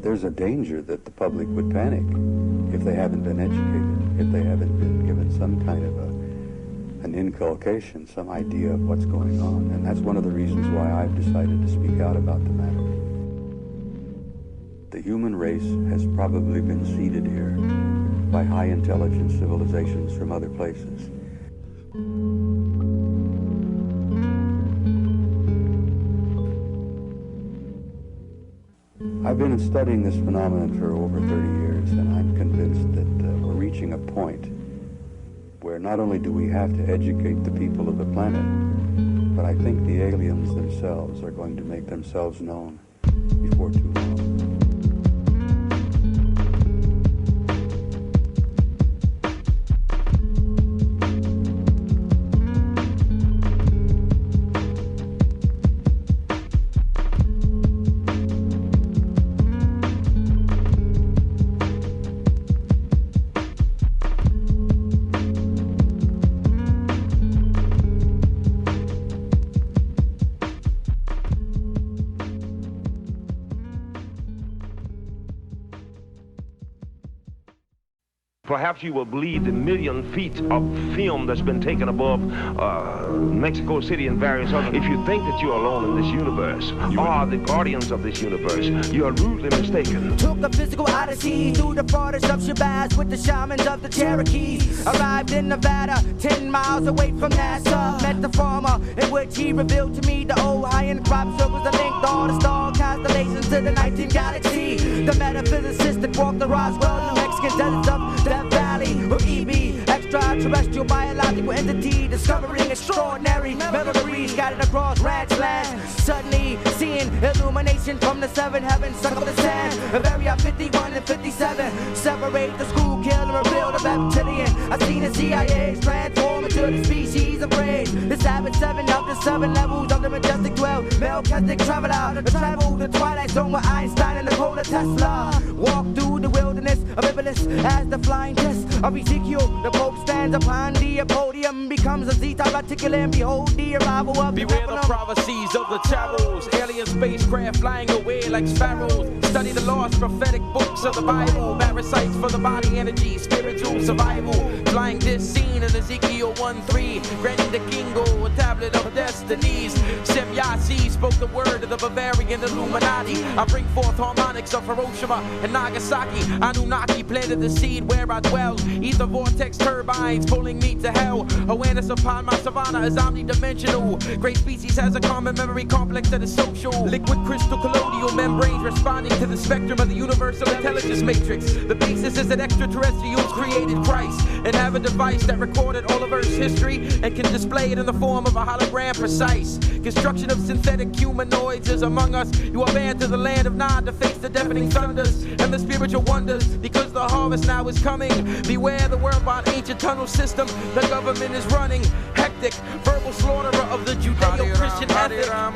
there's a danger that the public would panic if they haven't been educated, if they haven't been given some kind of an inculcation, some idea of what's going on. And that's one of the reasons why I've decided to speak out about the matter. The human race has probably been seeded here by high intelligence civilizations from other places. I've been studying this phenomenon for over 30 years, and I'm convinced that we're reaching a point where not only do we have to educate the people of the planet, but I think the aliens themselves are going to make themselves known before too long. Perhaps you will believe the million feet of film that's been taken above Mexico City and various other. If you think that you're alone in this universe, or the guardians of this universe, you are rudely mistaken. Took a physical odyssey through the forest of Shabazz with the shamans of the Cherokees. Arrived in Nevada, 10 miles away from NASA. Met the farmer, in which he revealed to me the old high-end crop circles that linked all the star constellations to the 19th galaxy. The metaphysicist that walked the Roswell, New Mexican deserts of Death Valley, or EB, extraterrestrial biological entity, discovering extraordinary memories scattered across ranch land. Suddenly seeing illumination from the seven heavens, suck up the sand of area 51 and 57. Separate the school killer, reveal the reptilian. I seen the CIA's transform into the species of praise. The savage seven of the seven levels of the majestic 12. Melchizedek travel out, travel the twilight zone with Einstein and Nikola Tesla. Walk through the wilderness of Iblis as the flying test of Ezekiel. The Pope stands upon the podium, becomes a Zeta reticulum, and behold the arrival of beware the prophecies of the charros, alien spacecraft flying away like sparrows. Study the lost prophetic books of the Bible, parasites for the body energy, spiritual survival. Flying this scene in Ezekiel 1:3, granting the Kingo a tablet of destinies. Sem Yasi spoke the word of the Bavarian Illuminati. I bring forth harmonics of Hiroshima and Nagasaki. Anunnaki planted the seed where I dwell. Ether vortex turbines pulling me to hell. Awareness upon my savannah is omnidimensional. Great species has a common memory complex that is social. Liquid crystal colloidal membranes responding to the spectrum of the universal intelligence matrix. The basis is that extraterrestrials created Christ and have a device that recorded all of Earth's history and can display it in the form of a hologram precise. Construction of synthetic humanoids is among us. You are banned to the land of Nod to face the deafening thunders and the spiritual wonders, because the harvest now is coming. Beware the worldwide ancient tunnel system the government is running. Hectic, verbal slaughterer of the Judeo-Christian ethic. And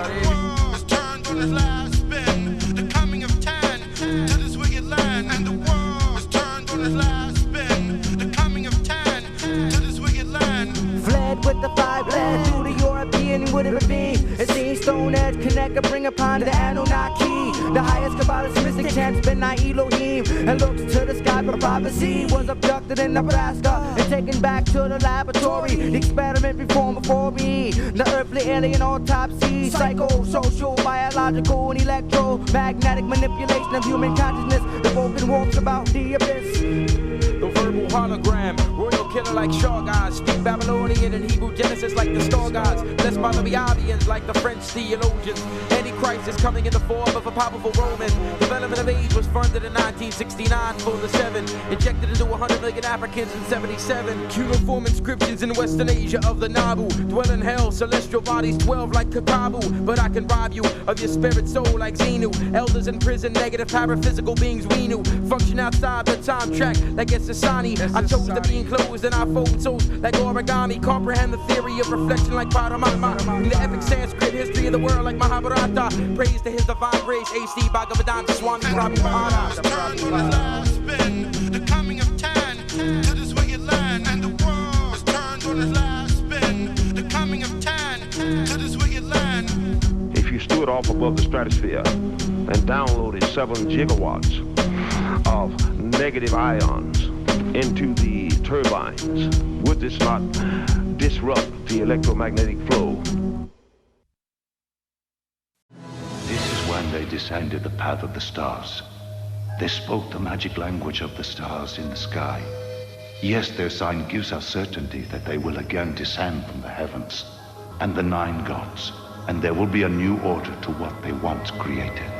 the world has turned on its last spin. The coming of 10 to this wicked land. And the world has turned on its last spin. The coming of 10 to this wicked land. Fled with the five bled through the European would it be? It seems Stone Edge connect and bring upon the Anunnaki. The highest Kabbalist mystic chants Benai Elohim, and looks to the sky for prophecy. Was abducted in Nebraska and taken back to the laboratory. The experiment performed before me. The earthly alien autopsy, psycho, social, biological, and electromagnetic manipulation of human consciousness. The Vulcan walks about the abyss. The verbal hologram, royal killer like Shaw gods, speak Babylonian and Hebrew Genesis like the star gods, blessed by the Biabians like the French theologians. Antichrist is coming in the form of a powerful Roman. Development of age was funded in 1969 for the 7, injected into 100 million Africans in 77. Cuneiform inscriptions in Western Asia of the Nabu, dwell in hell, celestial bodies 12 like Kakabu. But I can rob you of your spirit soul like Xenu. Elders in prison, negative paraphysical beings we knew, function outside the time track like Sasani. I chose to be enclosed in our fold souls like origami. Comprehend the theory of reflection like Paramatma. In the epic Sanskrit history of the world like Mahabharata. Praise to his divine grace, AC Bhagavadan Swami Prabhupada. The coming of 10 to this wicked land. And the world has turned on its last spin. The coming of 10 to this wicked land. If you threw it off above the stratosphere and downloaded 7 gigawatts of negative ions into the turbines. Would this not disrupt the electromagnetic flow? This is when they descended the path of the stars. They spoke the magic language of the stars in the sky. Yes, their sign gives us certainty that they will again descend from the heavens and the 9 gods, and there will be a new order to what they once created.